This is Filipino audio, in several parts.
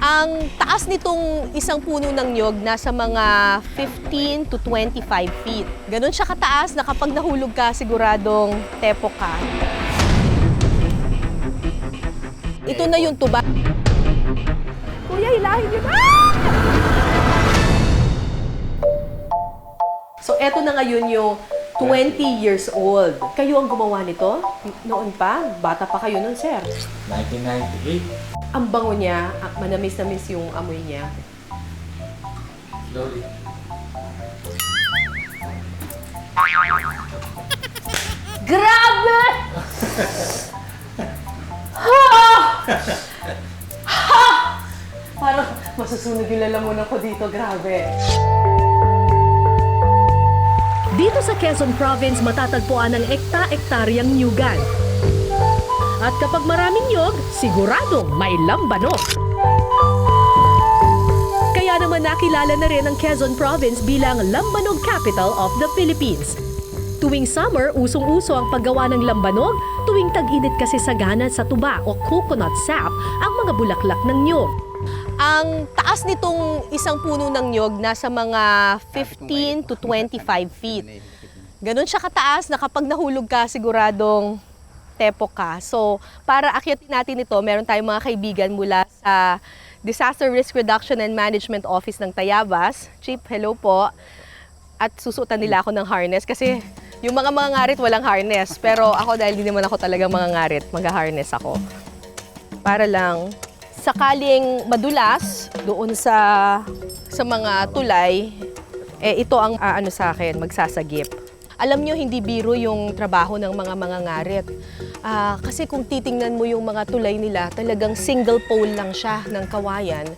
Ang taas nitong isang puno ng niyog nasa mga 15 to 25 feet. Ganon siya kataas na kapag nahulog ka, siguradong tepo ka. Ito na yung tuba. Kuya, hilahin niyo na! So, eto na ngayon yung 20 years old. Kayo ang gumawa nito? Noon pa? Bata pa kayo nun, sir? 1998. Ang bango niya, manamis-namis yung amoy niya. Slowly. Grabe! Ha! Ha! Parang masusunog yung lalamunan ko dito, grabe. Dito sa Quezon Province, matatagpuan ang ekta-ektaryang nyugan. At kapag maraming nyug, siguradong may lambanog. Kaya naman nakilala na rin ang Quezon Province bilang Lambanog Capital of the Philippines. Tuwing summer, usong-uso ang paggawa ng lambanog, tuwing tag-init kasi sagana sa tuba o coconut sap ang mga bulaklak ng nyug. Ang taas nitong isang puno ng niyog nasa mga 15 to 25 feet. Ganon siya kataas na kapag nahulog ka, siguradong tepo ka. So, para akyatin natin ito, meron tayong mga kaibigan mula sa Disaster Risk Reduction and Management Office ng Tayabas. Chief, hello po. At susuotan nila ako ng harness kasi yung mga ngarit walang harness. Pero ako, dahil di naman ako talagang mga ngarit, mag-harness ako. Para lang, sakaling madulas doon sa mga tulay, ito ang ano sa akin, magsasagip. Alam nyo, hindi biro yung trabaho ng mga ngarit. Kasi kung titingnan mo yung mga tulay nila, talagang single pole lang siya ng kawayan.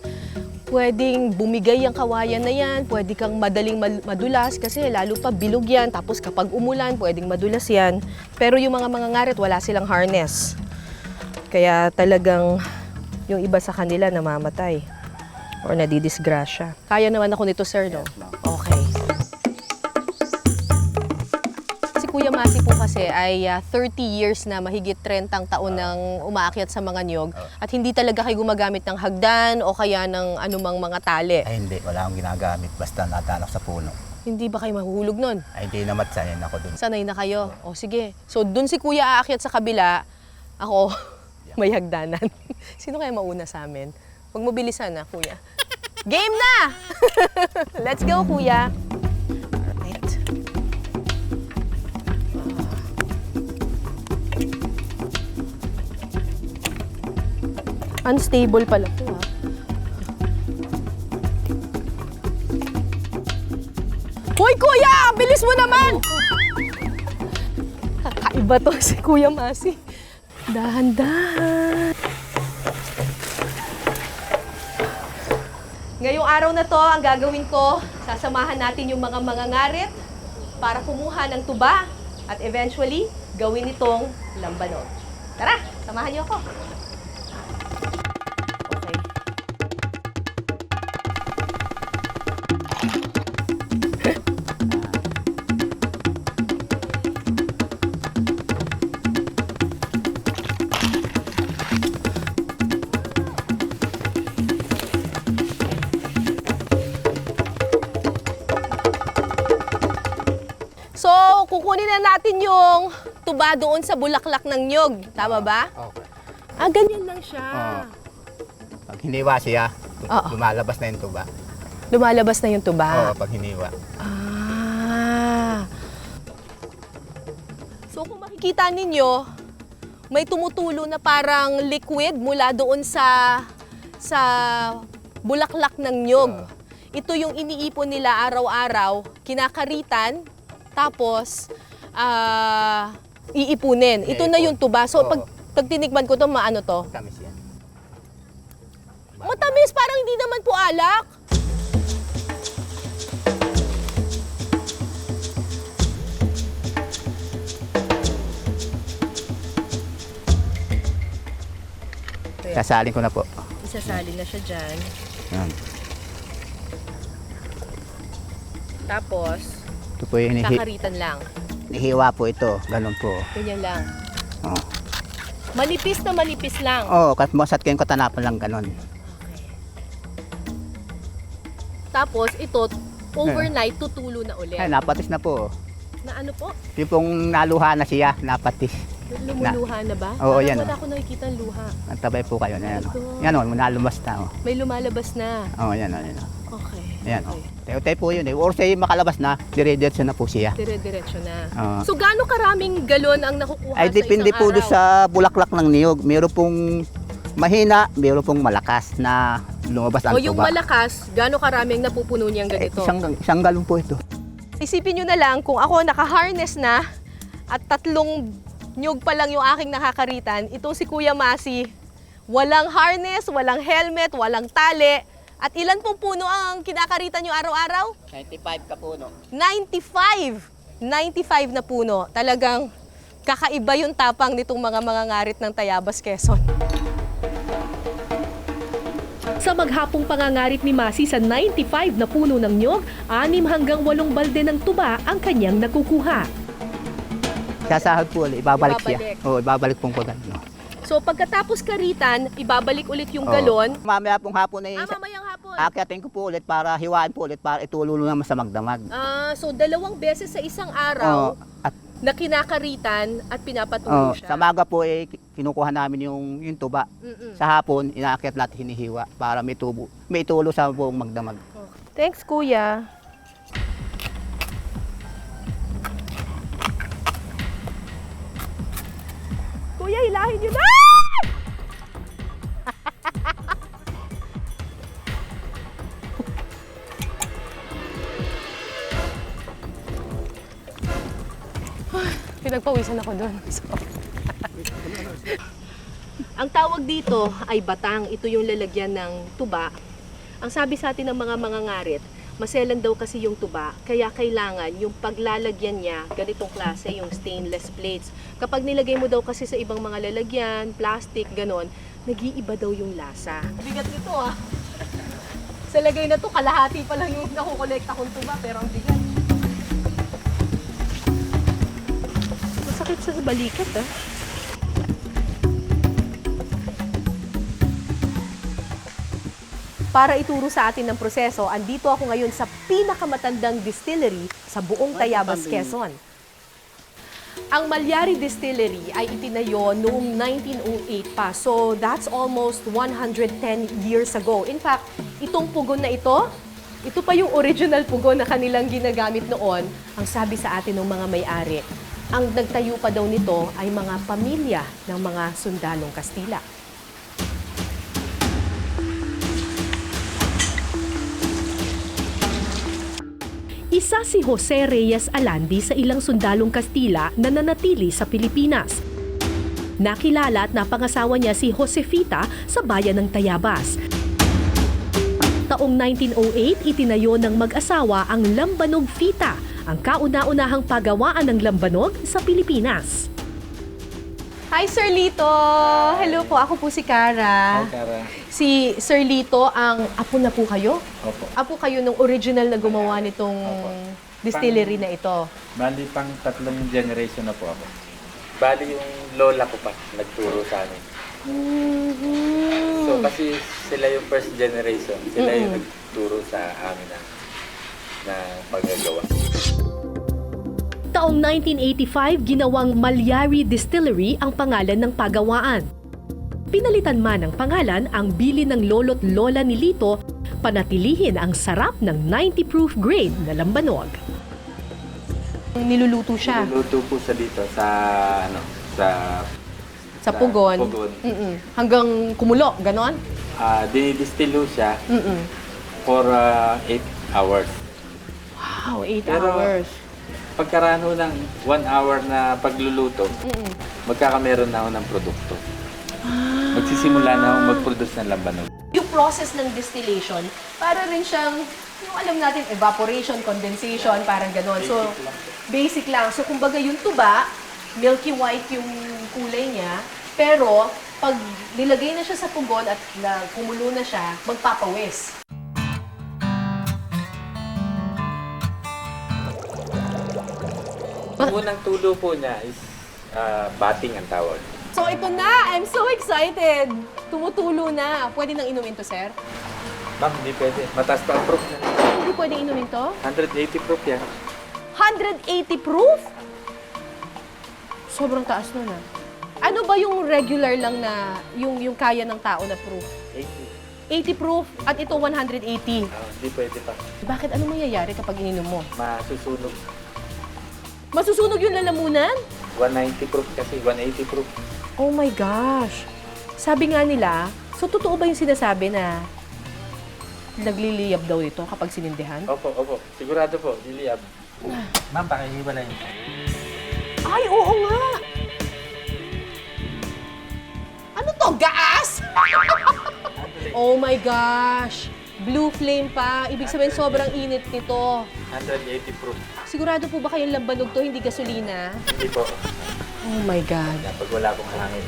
Pwedeng bumigay ang kawayan na yan, pwede kang madaling madulas kasi lalo pa bilog yan. Tapos kapag umulan, pwedeng madulas yan. Pero yung mga ngarit, wala silang harness. Kaya talagang yung iba sa kanila namamatay or nadidisgrasya. Kaya naman ako nito, sir, no? Okay. Si Kuya Masi po kasi ay 30 years na, mahigit 30 taon nang umaakyat sa mga niyog at hindi talaga kayo gumagamit ng hagdan o kaya ng anumang mga tali. Ay hindi, wala akong ginagamit. Basta natanok sa puno. Hindi ba kayo mahuhulog nun? Ay hindi naman sanay ako dun. Sanay na kayo? O sige. So dun si Kuya aakyat sa kabila, ako may hagdanan. Sino kaya mauna sa amin? Huwag mo bilisan na, Kuya. Game na! Let's go, Kuya. Alright. Unstable pala po, ha? Hoy, Kuya! Bilis mo naman! Kakaiba to si Kuya Masi. Dahan-dahan. Ngayong araw na to, ang gagawin ko, sasamahan natin yung mga ngarit para kumuha ng tuba at eventually, gawin itong lambanog. Tara, samahan niyo ako. Okay. So, kukunin na natin yung tuba doon sa bulaklak ng niyog. Tama ba? Okay. Ganyan lang siya. Pag hiniwa siya, Oo. lumalabas na yung tuba. Lumalabas na yung tuba. Oo, pag hiniwa. So, kung makikita ninyo, may tumutulo na parang liquid mula doon sa bulaklak ng niyog. Ito yung iniipon nila araw-araw, kinakaritan, tapos iipunin. Ito na yung tuba. So, pag tinikman ko to, maano to? Tamis yan. Matamis, parang hindi naman po alak. Sasalin ko na po. Isasali na siya dyan. Yan. Tapos, Ito po yung kakaritan lang. hihiwa po ito. Ganun po. Ganyan lang. Oo. Manipis na manipis lang. Oo, kasi masat kayong katanapan lang ganun. Tapos ito, overnight, tutulo na ulit. Ay, napatis na po. Na ano po? Yung pong naluha na siya, napatis. Lumuluha na ba? Oo, Parang yan, wala oh. ko nakikita ang luha. Antabay po kayo. Yan, Ito. yan o, nalumos na. Oh. May lumalabas na. Oh, yan o, yan o. Okay. Yan o. Okay. Tayo po yun eh. Or say makalabas na, dire-diretso na po siya. Dire-diretso na. Oo. So, gaano karaming galon ang nakukuha Ay, sa depende isang po araw? doon sa bulaklak ng niyog. Meron pong mahina, meron pong malakas na lumabas ang O yung tuba. malakas, gaano karaming napupuno niyang ganito? Isang galon po ito. Isipin nyo na lang kung ako naka-harness na at 3 nyug pa lang yung aking nakakaritan, itong si Kuya Masi, walang harness, walang helmet, walang tali. At ilan pong puno ang kinakaritan nyo araw-araw? 95 ka puno. 95! 95 na puno. Talagang kakaiba yung tapang nitong mga mangangarit ng Tayabas, Quezon. Sa maghapong pangangarit ni Masi sa 95 na puno ng nyog, 6 hanggang 8 balde ng tuba ang kanyang nakukuha. Sasahod po ulit, ibabalik siya. Ibabalik. Oo, ibabalik pong pagano. So pagkatapos karitan, ibabalik ulit yung Oo. galon. Mamaya pong hapon na yun. Mamayang hapon. Akyatin ko po ulit para hiwain po ulit para itululo naman sa magdamag. So 2 beses sa isang araw Oo, at na kinakaritan at pinapatuloy siya. sa maga po eh, kinukuha namin yung tuba. Mm-mm. Sa hapon, inaakyat lahat hinihiwa para may tulo sa buong magdamag. Thanks, Kuya. Kuya, hilahin nyo na! Pinagpawisan ako doon. Ang tawag dito ay batang. Ito yung lalagyan ng tuba. Ang sabi sa atin ng mga mangangarit, maselan daw kasi yung tuba, kaya kailangan yung paglalagyan niya, ganitong klase, yung stainless plates. Kapag nilagay mo daw kasi sa ibang mga lalagyan, plastic, ganon, nag-iiba daw yung lasa. Bigat nito ah. Sa lagay na to, kalahati pa lang yung nakukolekta kong tuba, pero ang bigat. Masakit sa balikat ah. Para ituro sa atin ng proseso, andito ako ngayon sa pinakamatandang distillery sa buong Tayabas, Quezon. Ang Malyari Distillery ay itinayo noong 1908 pa. So that's almost 110 years ago. In fact, itong pugon na ito pa yung original pugon na kanilang ginagamit noon. Ang sabi sa atin ng mga may-ari, ang nagtayo pa daw nito ay mga pamilya ng mga sundalong Kastila. Isa si Jose Reyes Alandi sa ilang sundalong Kastila na nanatili sa Pilipinas. Nakilala at napangasawa niya si Josefita sa bayan ng Tayabas. Taong 1908, itinayo ng mag-asawa ang Lambanog Fita, ang kauna-unahang pagawaan ng lambanog sa Pilipinas. Hi, Sir Lito! Hello po, ako po si Cara. Hi, Cara. Si Sir Lito, ang apo na po kayo? Opo. Apo kayo nung original na gumawa nitong distillery na ito. Bali, pang 3 generation na po ako. Bali, yung lola ko pa nagturo sa amin. So, kasi sila yung first generation. Sila yung nagturo sa amin na paggagawa. Taong 1985, ginawang Malyari Distillery ang pangalan ng pagawaan. Pinalitan man ng pangalan ang bili ng lolo't lola ni Lito, panatilihin ang sarap ng 90 proof grade na lambanog. Niluluto siya Niluto po sa dito sa pugon. Hanggang kumulo, ganon? Dinidistilo siya for 8 hours. Wow, 8 Pero, hours. Pagkaraan ho ng 1 hour na pagluluto, magkakameron na ho ng produkto. Magsisimula na ho mag-produce ng lambanog. Yung process ng distillation, para rin siyang, yung alam natin, evaporation, condensation, parang ganon. So, basic lang. So, kumbaga yung tuba, milky white yung kulay niya, pero pag nilagay na siya sa pugon at kumulo na siya, magpapawis. Ang unang tulo po niya is batting ang tawag. So ito na! I'm so excited! Tumutulo na. Pwede nang inumin to, sir? Ma'am, hindi pwede. Mataas pa ang proof niya. Hindi pwedeng inumin to? 180 proof yan. 180 proof? Sobrang taas nun ah. Ano ba yung regular lang na, yung kaya ng tao na proof? 80. 80 proof at ito 180. Hindi pwede pa. Bakit? Ano mangyayari kapag ininom mo? Masusunog. Masusunog yung lalamunan? 190 proof kasi, 180 proof. Oh my gosh. Sabi nga nila, so totoo ba yung sinasabi na nagliliyab daw ito kapag sinindihan? Opo, opo. Sigurado po, liliyab. Ma'am, pakihiwalay. Ay, oo nga! Ano to? Gaas? Oh my gosh! Blue flame pa. Ibig sabihin sobrang init nito. 180 proof. Sigurado po ba kayong lambanog to, hindi gasolina? Hindi po. Oh my God. Pag wala pong hangin.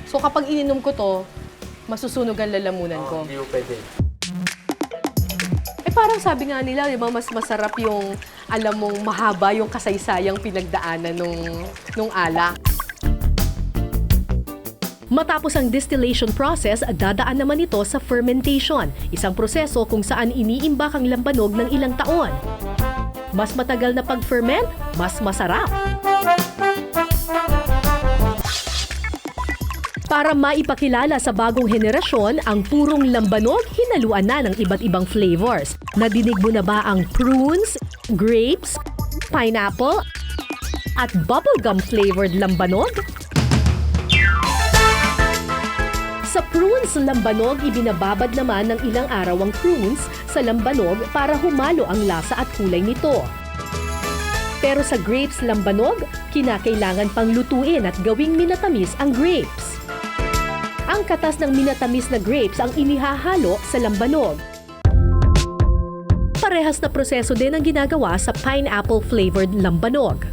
So kapag ininom ko to, masusunog ang lalamunan ko. Hindi po pwede. Eh parang sabi nga nila, di ba, mas masarap yung, alam mong mahaba yung kasaysayang pinagdaanan nung alak. Matapos ang distillation process, dadaan naman ito sa fermentation, isang proseso kung saan iniimbak ang lambanog ng ilang taon. Mas matagal na pag-ferment, mas masarap. Para maipakilala sa bagong henerasyon, ang purong lambanog hinaluan na ng iba't ibang flavors. Nadinig mo na ba ang prunes, grapes, pineapple, at bubblegum flavored lambanog? Sa prunes lambanog, ibinababad naman ng ilang araw ang prunes sa lambanog para humalo ang lasa at kulay nito. Pero sa grapes lambanog, kinakailangan pang lutuin at gawing minatamis ang grapes. Ang katas ng minatamis na grapes ang inihahalo sa lambanog. Parehas na proseso din ang ginagawa sa pineapple flavored lambanog.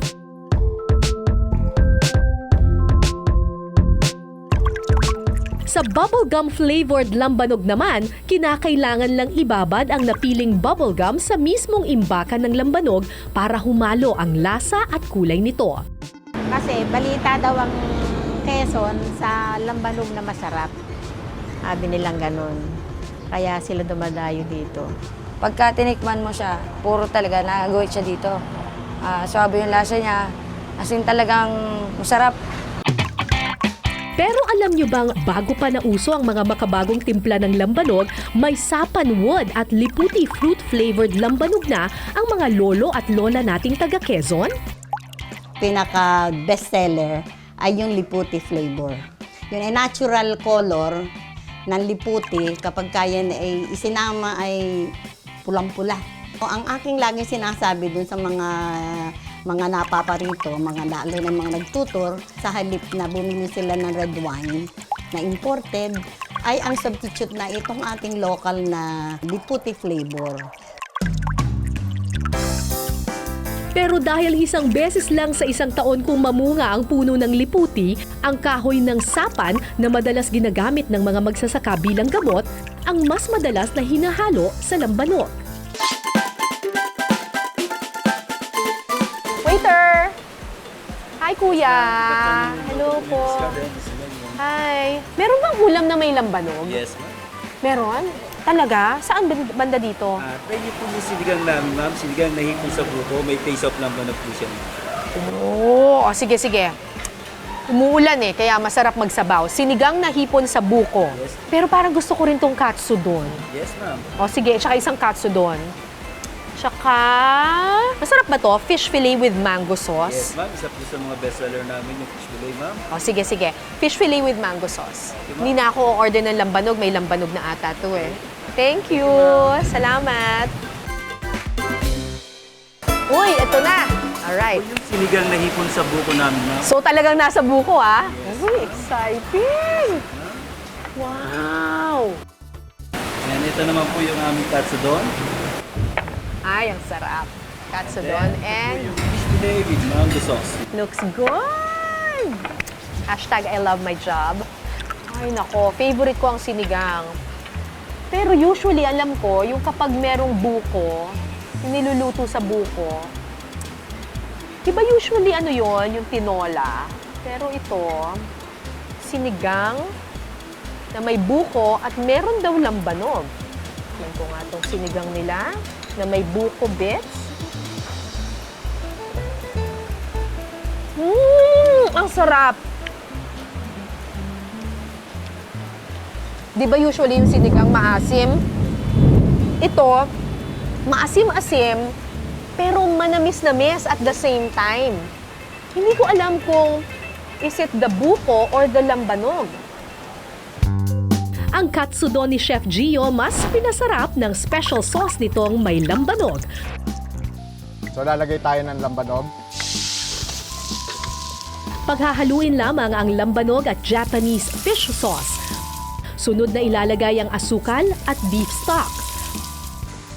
Sa bubblegum flavored lambanog naman, kinakailangan lang ibabad ang napiling bubblegum sa mismong imbakan ng lambanog para humalo ang lasa at kulay nito. Kasi balita daw ang Quezon sa lambanog na masarap. Sabi nilang ganun. Kaya sila dumadayo dito. Pagka tinikman mo siya, puro talaga nagagoit siya dito. Swabe yung lasa niya, as in talagang masarap. Pero alam nyo bang bago pa nauso ang mga makabagong timpla ng lambanog, may sapanwood at liputi fruit-flavored lambanog na ang mga lolo at lola nating taga Quezon? Pinaka-bestseller ay yung liputi flavor. Yun ay natural color ng liputi kapag kaya ay isinama ay pulang-pula. Ang aking laging sinasabi dun sa mga napaparito, lalo ng mga nagtutor, sa halip na bumili sila ng red wine na imported, ay ang substitute na itong ating local na liputi flavor. Pero dahil isang beses lang sa isang taon kung mamunga ang puno ng liputi, ang kahoy ng sapan na madalas ginagamit ng mga magsasaka bilang gamot, ang mas madalas na hinahalo sa lambanog. Waiter! Hi, kuya! Hello po. Hi. Meron bang ulam na may lambanog? Yes, ma'am. Meron? Talaga? Saan banda dito? Try niyo po yung sinigang namin, ma'am. Sinigang na hipon sa buko. May face of lambanog po siya. Oo, sige, sige. Umuulan eh, kaya masarap magsabaw. Sinigang na hipon sa buko. Yes. Pero parang gusto ko rin tong katsudon. Yes, ma'am. O sige, tsaka isang katsudon. Tsaka, masarap ba to? Fish fillet with mango Yes, sauce? ma'am. Isa po sa mga bestseller namin, yung fish fillet, ma'am. O sige, sige. Fish fillet with mango sauce. Okay, ma'am. Hindi na ako order ng lambanog. May lambanog na ata to eh. Thank you. Salamat. Uy, ito na. Alright. Yung sinigang na hipon sa buko namin, ma'am. So talagang nasa buko ah. Uy, exciting. Wow. And ito naman po yung aming katsudon. Ay, ang sarap. Katsudon and Yung fish fillet with mango sauce. looks good. Hashtag I love my job. Ay nako, favorite ko ang sinigang. Pero usually alam ko, yung kapag merong buko, yung niluluto sa buko, iba usually ano yon yung tinola. Pero ito, sinigang na may buko at meron daw lambanog. Tignan ko nga itong sinigang nila na may buko bits. Ang sarap! Di ba usually yung sinigang maasim? Ito, maasim-asim, pero manamis-namis at the same time. Hindi ko alam kung is it the buko or the lambanog. Ang katsudon ni Chef Gio mas pinasarap ng special sauce nitong may lambanog. So lalagay tayo ng lambanog. Paghahaluin lamang ang lambanog at Japanese fish sauce. Sunod na ilalagay ang asukal at beef stock.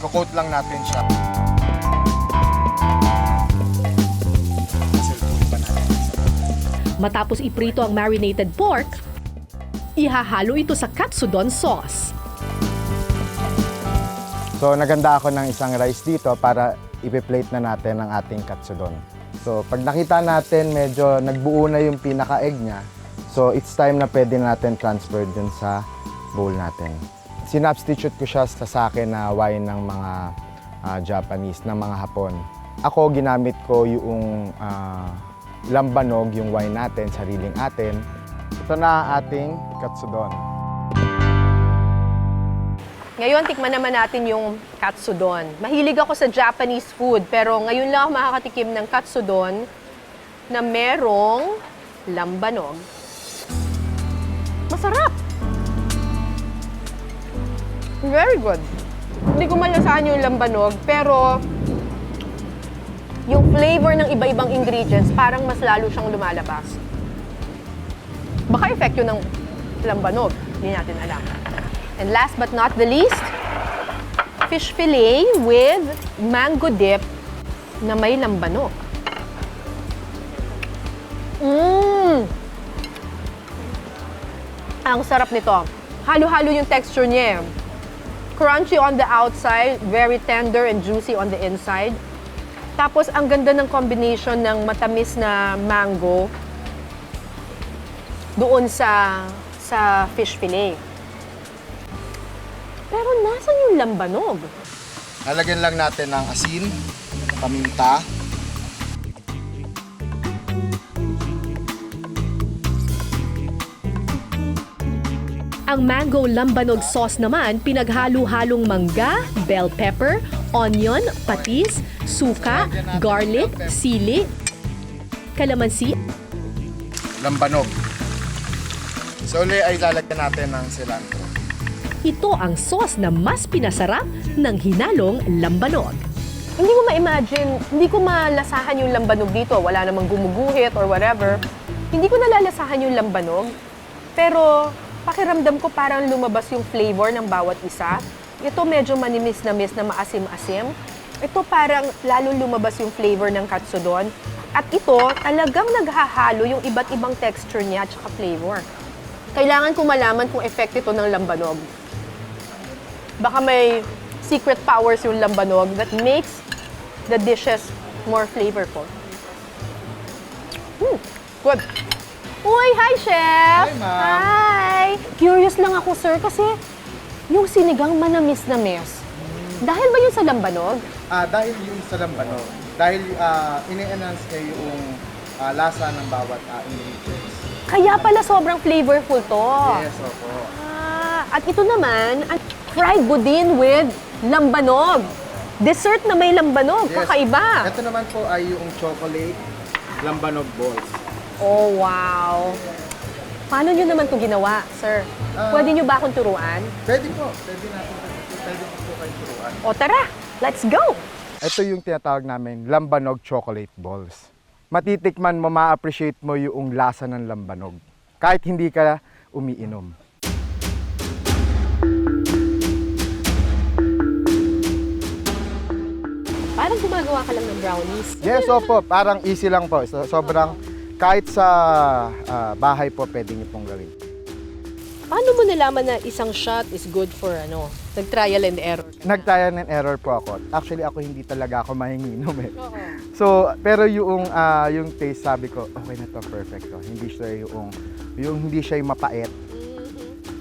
Coat lang natin siya. Matapos iprito ang marinated pork, ihahalo ito sa katsudon sauce. So naganda ako ng isang rice dito para ipi-plate na natin ang ating katsudon. So pag nakita natin medyo nagbuo na yung pinaka-egg niya, so it's time na pwede natin transfer dun sa bowl natin. Sinubstitute ko siya sa sake na wine ng mga Japanese, ng mga Hapon. Ako ginamit ko yung lambanog, yung wine natin, sariling atin. Ito na ang ating katsudon. Ngayon, tikman naman natin yung katsudon. Mahilig ako sa Japanese food, pero ngayon lang ako makakatikim ng katsudon na merong lambanog. Masarap! Very good. Hindi ko malasahan yung lambanog, pero yung flavor ng iba-ibang ingredients, parang mas lalo siyang lumalabas. Baka effect yun ng lambanog. Hindi natin alam. And last but not the least, fish fillet with mango dip na may lambanog. Ang sarap nito. Halo-halo yung texture niya. Crunchy on the outside, very tender and juicy on the inside. Tapos, ang ganda ng combination ng matamis na mango doon sa fish fillet. Pero nasan yung lambanog? Lalagyan lang natin ng asin, paminta, Ang mango lambanog sauce naman pinaghalo-halong mangga, bell pepper, onion, patis, suka, garlic, sili, kalamansi. lambanog. So uli ay lalagyan natin ng cilantro. Ito ang sauce na mas pinasarap ng hinalong lambanog. Hindi ko ma-imagine, hindi ko malasahan yung lambanog dito. Wala namang gumuguhit or whatever. Hindi ko nalalasahan yung lambanog. Pero pakiramdam ko parang lumabas yung flavor ng bawat isa. Ito medyo manimis-namis na maasim-asim. Ito parang lalo lumabas yung flavor ng katsudon. At ito talagang naghahalo yung iba't ibang texture niya at saka flavor. Kailangan ko malaman kung effect ito ng lambanog. Baka may secret powers yung lambanog that makes the dishes more flavorful. Good. Uy, hi, Chef! Hi, Ma'am! Hi! Curious lang ako, sir, kasi yung sinigang manamis-namis. Dahil ba yun sa lambanog? Dahil yung sa lambanog, dahil ini-enhance kayo yung lasa ng bawat ingredients. Kaya pala sobrang flavorful to. Yes, opo. At ito naman, ang fried budin with lambanog. Dessert na may lambanog, Yes. kakaiba. Ito naman po ay yung chocolate lambanog balls. Oh, wow. Paano nyo naman ito ginawa, sir? Pwede nyo ba akong turuan? Pwede po. Pwede po kayo turuan. O tara, let's go! Ito yung tinatawag namin lambanog chocolate balls. Matitikman mo, ma-appreciate mo yung lasa ng lambanog. Kahit hindi ka umiinom. Parang gumagawa ka lang ng brownies. Yes, opo. Parang easy lang po. Sobrang kahit sa bahay po pwede niyo pong gawin. Paano mo nalaman na isang shot is good for nag-trial and error? Nag-trial and error po ako. Actually, ako hindi talaga ako mahinginom eh. So, pero yung taste, sabi ko, okay na to, perfect to. Hindi siya yung hindi siya yung mapait.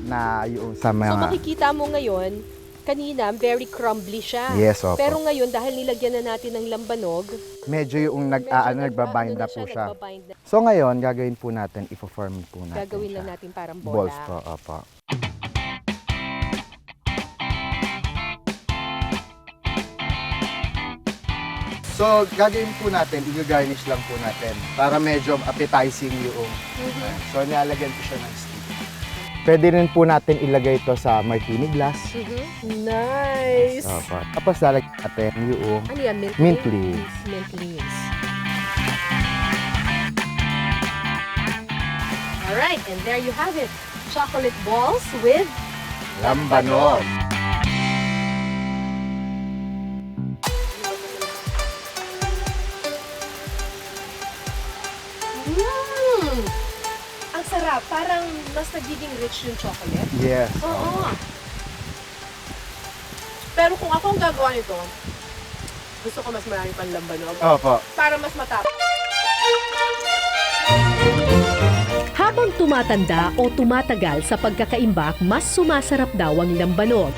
na yung sa So mga... makikita mo ngayon, kanina very crumbly siya. Yes, opo. Pero ngayon, dahil nilagyan na natin ng lambanog, medyo yung nagbabind na po siya. nagbabind na. So ngayon, gagawin po natin, i-form po natin Gagawin siya. lang natin parang bola. Balls po, opo. So, gagawin po natin, i-garnish lang po natin para medyo appetizing yung... So, nilalagyan po siya ng stick. Pwede rin po natin ilagay ito sa martini glass. Nice! Opo. Tapos lalagyan natin yung Ano yan? Mint, Mint leaves. Mint leaves. Alright, and there you have it. Chocolate balls with lambanog. Ang sarap. Parang mas nagiging rich yung chocolate. Yes. Oo. Pero kung ako ang gagawa nito, gusto ko mas marami pang lambanog. Opo. Para mas matapos. Habang tumatanda o tumatagal sa pagkakaimbak, mas sumasarap daw ang lambanog.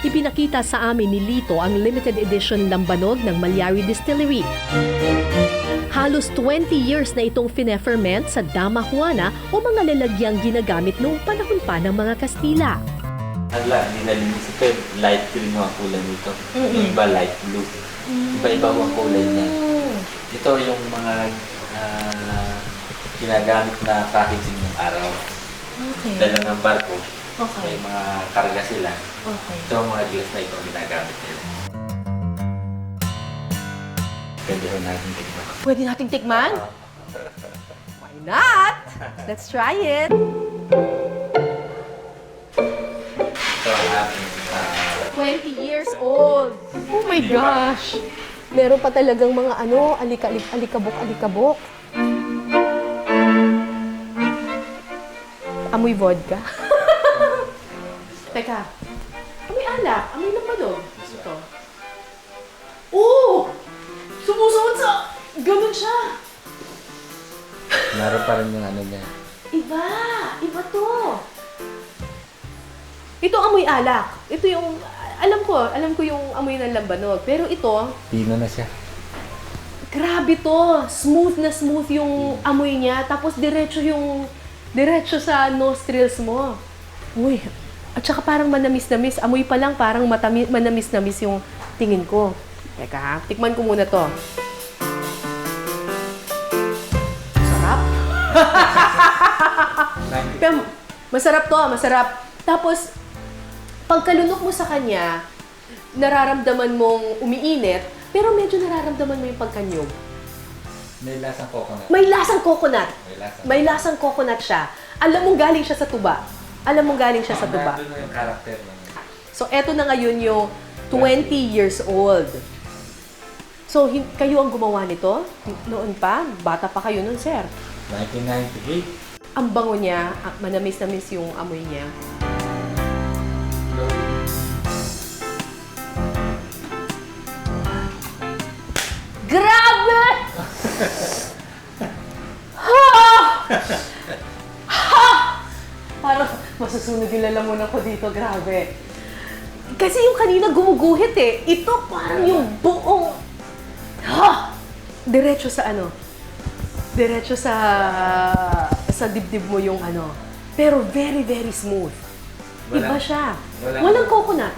Ipinakita sa amin ni Lito ang limited edition lambanog ng Malyari Distillery. Halos 20 years na itong fine-ferment sa Dama Juana o mga lalagyang ginagamit noong panahon pa ng mga Kastila. Hala, hindi nalinis ito. Light green ang kulay nito. Yung iba light blue. Iba-iba ang kulay niya. Ito yung mga ginagamit na packaging ng araw. Okay. Dala ng barko. Okay. May mga karga sila. Okay. Ito ang mga glass na itong ginagamit nila. Pwede ho natin tignan. Pwede nating tikman? Why not? Let's try it. Ito ang ating 20 years old. Oh my gosh. Meron pa talagang mga alikabok. Amoy vodka. Teka. Amoy alak. Amoy lambanog. Ito. Oh! Sumusunod sa... Ganun siya. Meron pa rin yung ano niya. Iba! Iba to! Ito amoy alak. Ito yung... Alam ko yung amoy ng lambanog. Pero ito, Pino na siya. grabe to. Smooth na smooth yung amoy niya. Tapos diretso sa nostrils mo. Uy, at saka parang manamis-namis. Amoy pa lang parang manamis-namis yung tingin ko. Teka ha, tikman ko muna to. Sarap. Pero masarap to, masarap. Tapos, pagkalunok mo sa kanya, nararamdaman mong umiinit, pero medyo nararamdaman mo yung pagkanyog. May lasang coconut. May lasang coconut. May lasang. May lasang coconut siya. Alam mong galing siya sa tuba. Alam mong galing siya sa tuba. Nandun na yung karakter niya. So, eto na ngayon yung 20 years old. So, kayo ang gumawa nito? Noon pa? Bata pa kayo nun, sir. 1998. Ang bango niya, manamis-namis yung amoy niya. Grabe! Parang masusunog yung lalamunan ko dito, grabe. Kasi yung kanina gumuguhit eh. Ito parang yung buong... Diretso sa ano? Diretso sa dibdib mo yung ano. Pero very, very smooth. Iba siya. Walang coconut.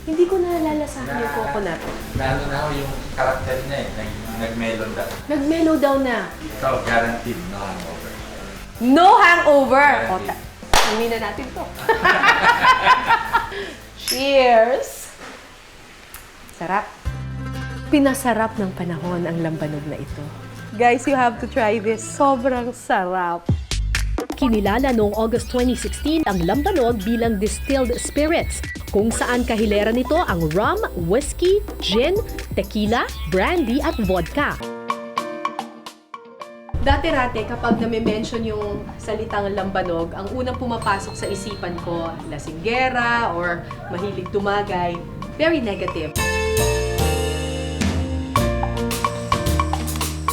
Hindi ko nalalasahan yung coconut. Lalo na ho yung karakter niya eh. Nag-melon daw. Nag-mellow down na. Ikaw, guaranteed, no hangover. No hangover! O, Guaranteed. Amin na natin to. Cheers! Sarap. Pinasarap ng panahon ang lambanog na ito. Guys, you have to try this. Sobrang sarap. Kinilala noong August 2016 ang lambanog bilang distilled spirits, kung saan kahilera nito ang rum, whiskey, gin, tequila, brandy at vodka. Dati-rate, kapag nami-mention yung salitang lambanog, ang unang pumapasok sa isipan ko, lasinggera or mahilig tumagay. Very negative.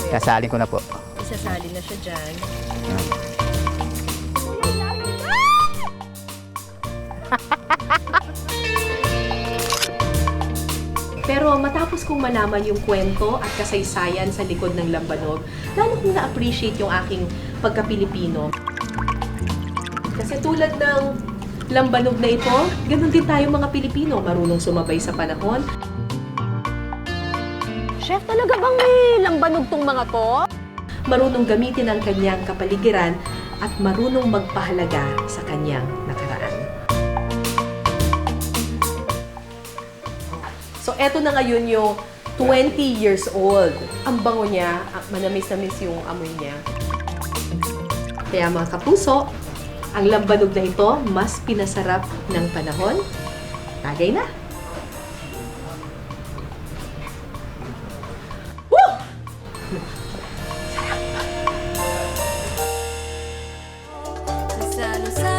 Kasalin ko na po. Isasali na siya dyan. kong malaman yung kwento at kasaysayan sa likod ng lambanog, lalo kong na-appreciate yung aking pagka-Pilipino. Kasi tulad ng lambanog na ito, ganun din tayo mga Pilipino, marunong sumabay sa panahon. Chef, talaga bang may lambanog tong mga to? Marunong gamitin ang kanyang kapaligiran at marunong magpahalaga sa kanyang nakaraan. So, eto na ngayon yung 20 years old. Ang bango niya, manamis-namis yung amoy niya. Kaya mga kapuso, ang lambanog na ito, mas pinasarap ng panahon. Tagay na! Salo-salo